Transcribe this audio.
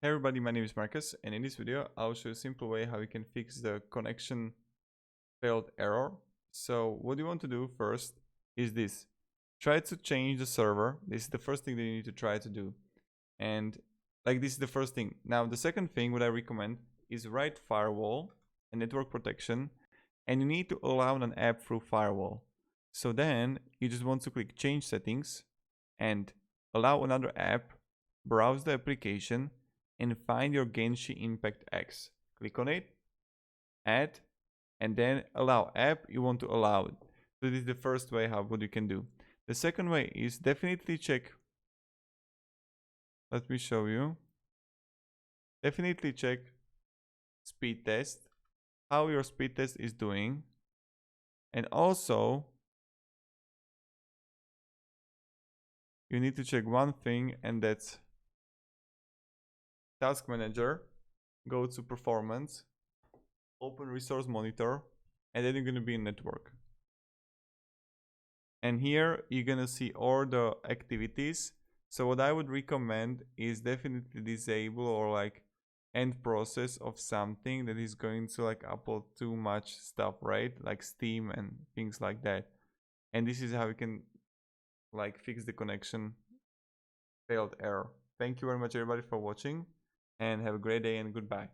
Hey everybody, my name is Marcus, and in this video I'll show you a simple way how you can fix the connection failed error. So what you want to do first is this. Try to change the server. This is the first thing that you need to try to do. And like this is the first thing. Now the second thing what I recommend is write firewall and network protection, and you need to allow an app through firewall. So then you just want to click change settings and allow another app, browse the application, and find your Genshin Impact X. Click on it, add, and then allow app you want to allow it. So this is the first way what you can do. The second way is definitely check. Let me show you. Definitely check speed test, how your speed test is doing. And also you need to check one thing, and that's Task Manager. Go to Performance, open Resource Monitor, and then you're going to be in Network. And here you're going to see all the activities. So what I would recommend is definitely disable or like end process of something that is going to like upload too much stuff, right? Like Steam and things like that. And this is how you can like fix the connection failed error. Thank you very much everybody for watching, and have a great day and goodbye.